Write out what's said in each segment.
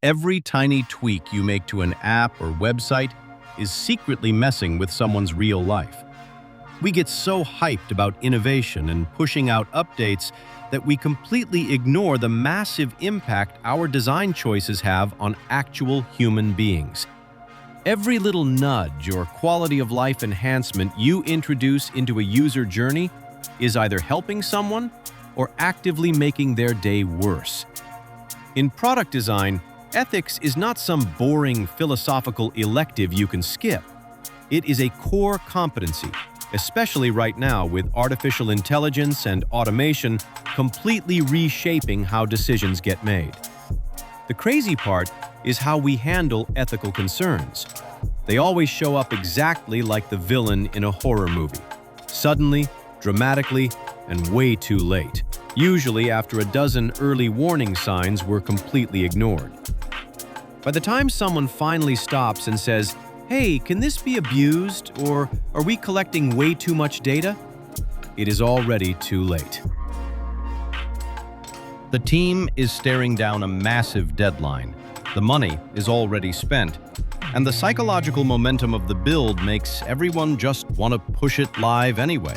Every tiny tweak you make to an app or website is secretly messing with someone's real life. We get so hyped about innovation and pushing out updates that we completely ignore the massive impact our design choices have on actual human beings. Every little nudge or quality of life enhancement you introduce into a user journey is either helping someone or actively making their day worse. In product design, ethics is not some boring philosophical elective you can skip. It is a core competency, especially right now with artificial intelligence and automation completely reshaping how decisions get made. The crazy part is how we handle ethical concerns. They always show up exactly like the villain in a horror movie. Suddenly, dramatically, and way too late. Usually after a dozen early warning signs were completely ignored. By the time someone finally stops and says, "Hey, can this be abused?" or "Are we collecting way too much data?" it is already too late. The team is staring down a massive deadline. The money is already spent, and the psychological momentum of the build makes everyone just want to push it live anyway.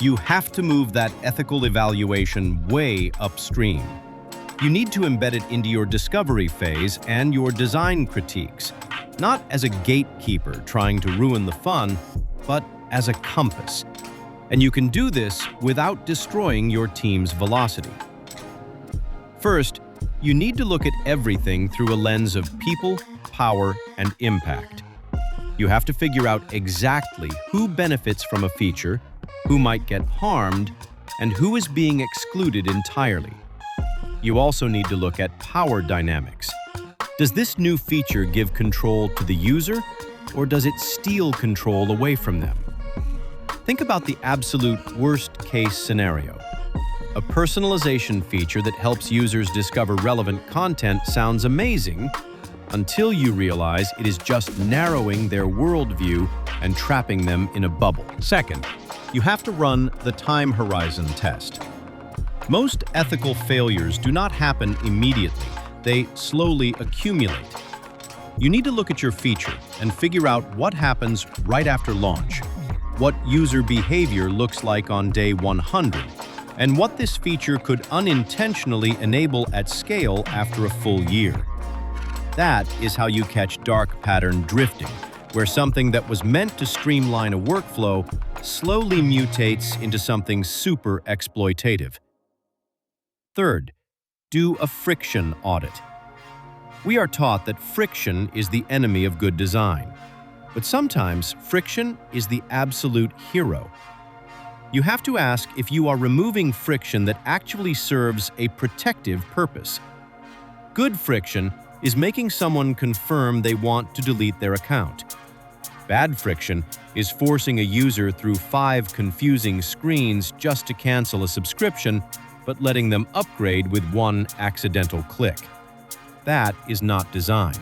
You have to move that ethical evaluation way upstream. You need to embed it into your discovery phase and your design critiques, not as a gatekeeper trying to ruin the fun, but as a compass. And you can do this without destroying your team's velocity. First, you need to look at everything through a lens of people, power, and impact. You have to figure out exactly who benefits from a feature, who might get harmed, and who is being excluded entirely. You also need to look at power dynamics. Does this new feature give control to the user, or does it steal control away from them? Think about the absolute worst-case scenario. A personalization feature that helps users discover relevant content sounds amazing until you realize it is just narrowing their worldview and trapping them in a bubble. Second, you have to run the time horizon test. Most ethical failures do not happen immediately. They slowly accumulate. You need to look at your feature and figure out what happens right after launch, what user behavior looks like on day 100, and what this feature could unintentionally enable at scale after a full year. That is how you catch dark pattern drifting, where something that was meant to streamline a workflow slowly mutates into something super exploitative. Third, do a friction audit. We are taught that friction is the enemy of good design, but sometimes friction is the absolute hero. You have to ask if you are removing friction that actually serves a protective purpose. Good friction is making someone confirm they want to delete their account. Bad friction is forcing a user through 5 confusing screens just to cancel a subscription, but letting them upgrade with 1 accidental click. That is not design.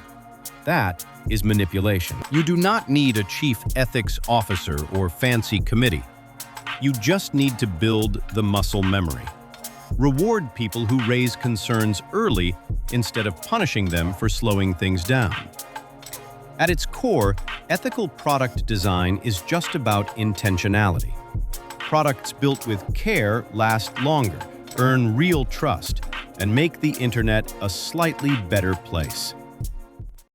That is manipulation. You do not need a chief ethics officer or fancy committee. You just need to build the muscle memory. Reward people who raise concerns early instead of punishing them for slowing things down. At its core, ethical product design is just about intentionality. Products built with care last longer, earn real trust, and make the internet a slightly better place.